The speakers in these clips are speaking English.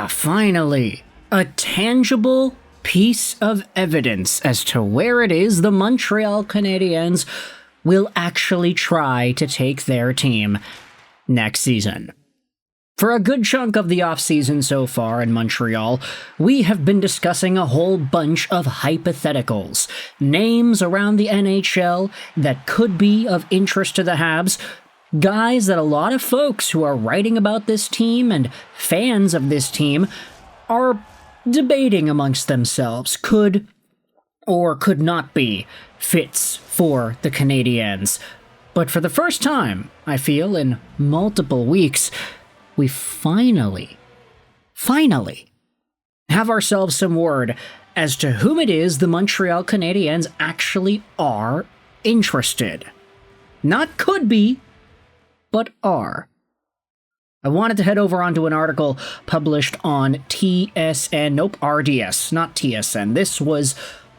Finally, a tangible piece of evidence as to where it is the Montreal Canadiens will actually try to take their team next season. For a good chunk of the offseason so far in Montreal, we have been discussing a whole bunch of hypotheticals, names around the NHL that could be of interest to the Habs, guys that a lot of folks who are writing about this team and fans of this team are debating amongst themselves could or could not be fits for the Canadiens. But for the first time, I feel, in multiple weeks, we finally have ourselves some word as to whom it is the Montreal Canadiens actually are interested. Not could be, but are. I wanted to head over onto an article published on RDS, not TSN. This was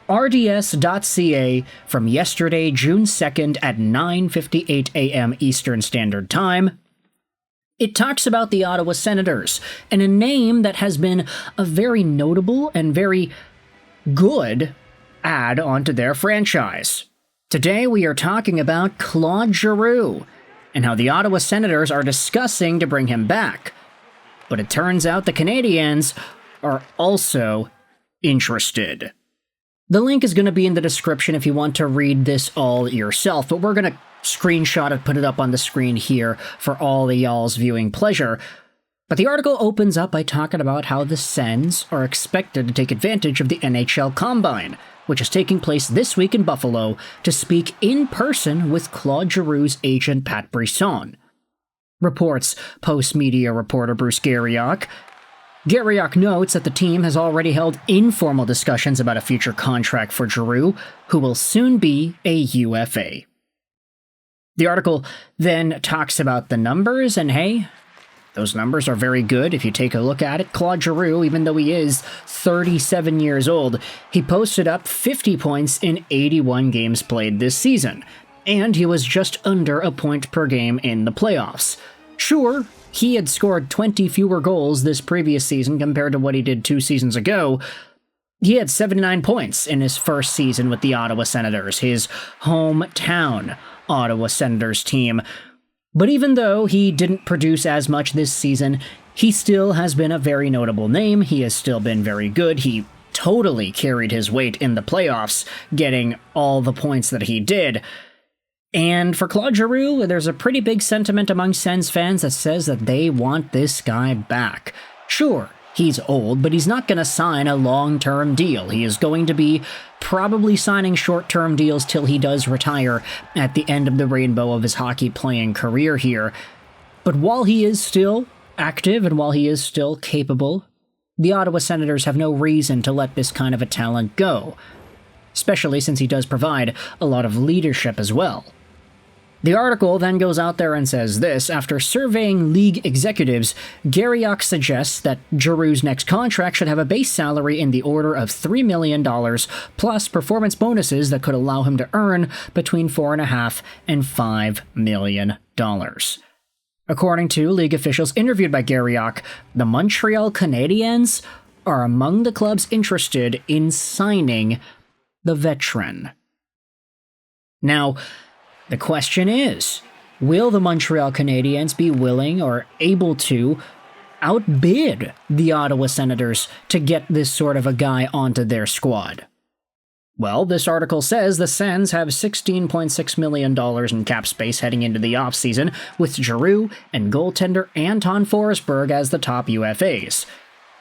rds.ca from yesterday, June 2nd at 9:58 a.m. Eastern Standard Time. It talks about the Ottawa Senators, and a name that has been a very notable and very good add onto their franchise. Today we are talking about Claude Giroux, and how the Ottawa Senators are discussing to bring him back. But it turns out the Canadiens are also interested. The link is going to be in the description if you want to read this all yourself, but we're going to screenshot it, put it up on the screen here for all of y'all's viewing pleasure. But the article opens up by talking about how the Sens are expected to take advantage of the NHL Combine, which is taking place this week in Buffalo, to speak in person with Claude Giroux's agent Pat Brisson. Reports Post-Media reporter Bruce Garrioch. Garrioch notes that the team has already held informal discussions about a future contract for Giroux, who will soon be a UFA. The article then talks about the numbers, and hey, those numbers are very good if you take a look at it. Claude Giroux, even though he is 37 years old, he posted up 50 points in 81 games played this season, and he was just under a point per game in the playoffs. Sure, he had scored 20 fewer goals this previous season compared to what he did 2 seasons ago. He had 79 points in his first season with the Ottawa Senators, his hometown Ottawa Senators team. But even though he didn't produce as much this season, he still has been a very notable name. He has still been very good. He totally carried his weight in the playoffs, getting all the points that he did. And for Claude Giroux, there's a pretty big sentiment among Sens fans that says that they want this guy back. Sure, he's old, but he's not going to sign a long-term deal. He is going to be probably signing short-term deals till he does retire at the end of the rainbow of his hockey-playing career here. But while he is still active and while he is still capable, the Ottawa Senators have no reason to let this kind of a talent go, especially since he does provide a lot of leadership as well. The article then goes out there and says this: after surveying league executives, Garrioch suggests that Giroux's next contract should have a base salary in the order of $3 million, plus performance bonuses that could allow him to earn between $4.5 and $5 million. According to league officials interviewed by Garrioch, the Montreal Canadiens are among the clubs interested in signing the veteran. Now, the question is, will the Montreal Canadiens be willing or able to outbid the Ottawa Senators to get this sort of a guy onto their squad? Well, this article says the Sens have $16.6 million in cap space heading into the offseason, with Giroux and goaltender Anton Forsberg as the top UFAs.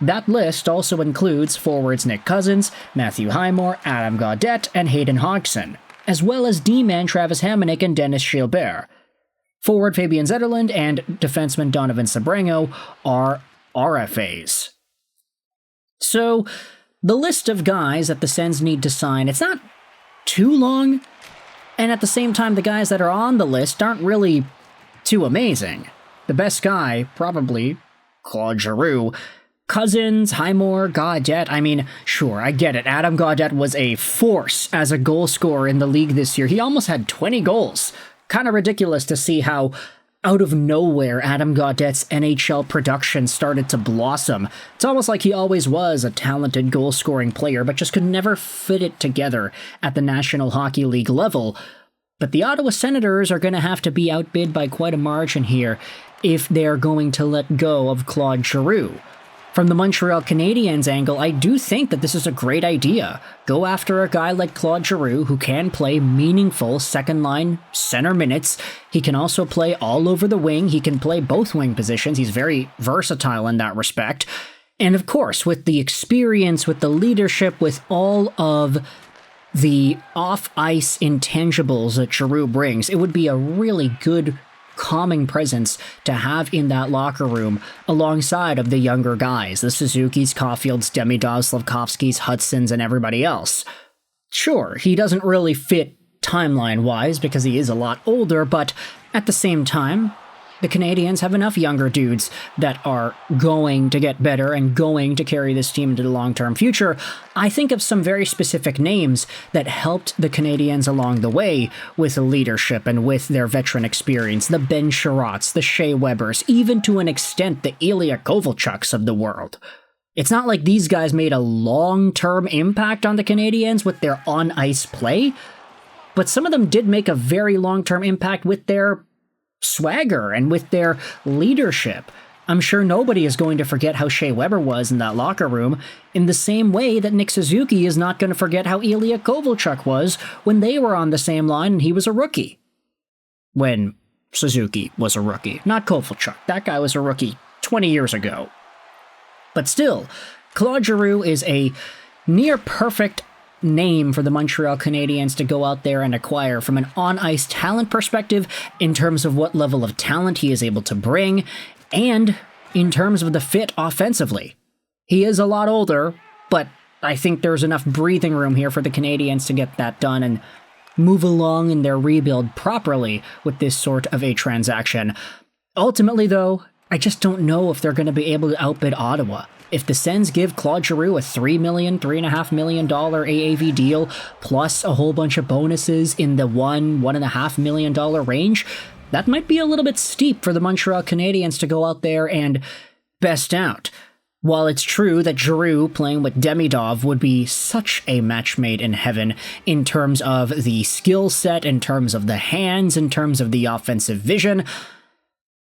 That list also includes forwards Nick Cousins, Matthew Highmore, Adam Gaudette, and Hayden Hodgson, as well as D-man Travis Hamonic and Dennis Gilbert. Forward Fabian Zetterlund and defenseman Donovan Sabrango are RFAs. So, the list of guys that the Sens need to sign, it's not too long, and at the same time, the guys that are on the list aren't really too amazing. The best guy, probably, Claude Giroux. Cousins, Highmore, Gaudette, I mean, sure, I get it. Adam Gaudette was a force as a goal scorer in the league this year. He almost had 20 goals. Kind of ridiculous to see how out of nowhere, Adam Gaudette's NHL production started to blossom. It's almost like he always was a talented goal-scoring player, but just could never fit it together at the National Hockey League level. But the Ottawa Senators are going to have to be outbid by quite a margin here if they're going to let go of Claude Giroux. From the Montreal Canadiens angle, I do think that this is a great idea. Go after a guy like Claude Giroux who can play meaningful second-line center minutes. He can also play all over the wing. He can play both wing positions. He's very versatile in that respect. And of course, with the experience, with the leadership, with all of the off-ice intangibles that Giroux brings, it would be a really good calming presence to have in that locker room alongside of the younger guys, the Suzuki's, Caulfield's, Demidov's, Slavkovsky's, Hudson's, and everybody else. Sure, he doesn't really fit timeline-wise because he is a lot older, but at the same time, the Canadiens have enough younger dudes that are going to get better and going to carry this team into the long-term future. I think of some very specific names that helped the Canadiens along the way with leadership and with their veteran experience. The Ben Sherratts, the Shea Webbers, even to an extent the Ilya Kovalchuks of the world. It's not like these guys made a long-term impact on the Canadiens with their on-ice play, but some of them did make a very long-term impact with their swagger and with their leadership. I'm sure nobody is going to forget how Shea Weber was in that locker room, in the same way that Nick Suzuki is not going to forget how Ilya Kovalchuk was when they were on the same line and he was a rookie. When Suzuki was a rookie, not Kovalchuk. That guy was a rookie 20 years ago. But still, Claude Giroux is a near-perfect name for the Montreal Canadiens to go out there and acquire from an on-ice talent perspective in terms of what level of talent he is able to bring and in terms of the fit offensively. He is a lot older, but I think there's enough breathing room here for the Canadiens to get that done and move along in their rebuild properly with this sort of a transaction. Ultimately, though, I just don't know if they're going to be able to outbid Ottawa. If the Sens give Claude Giroux a $3.5 million AAV deal, plus a whole bunch of bonuses in the $1.5 million range, that might be a little bit steep for the Montreal Canadiens to go out there and best out. While it's true that Giroux playing with Demidov would be such a match made in heaven in terms of the skill set, in terms of the hands, in terms of the offensive vision,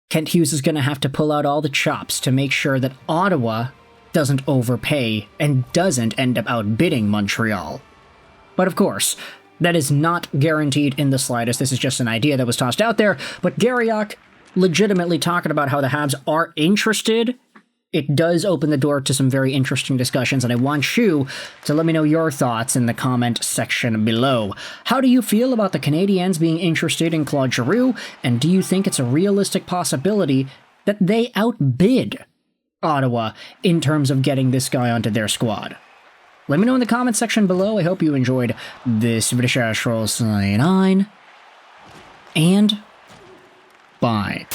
Kent Hughes is going to have to pull out all the chops to make sure that Ottawa doesn't overpay and doesn't end up outbidding Montreal. But of course, that is not guaranteed in the slightest. This is just an idea that was tossed out there, but Garrioch legitimately talking about how the Habs are interested. It does open the door to some very interesting discussions, and I want you to let me know your thoughts in the comment section below. How do you feel about the Canadiens being interested in Claude Giroux, and do you think it's a realistic possibility that they outbid Ottawa in terms of getting this guy onto their squad? Let me know in the comment section below. I hope you enjoyed this video. And bye.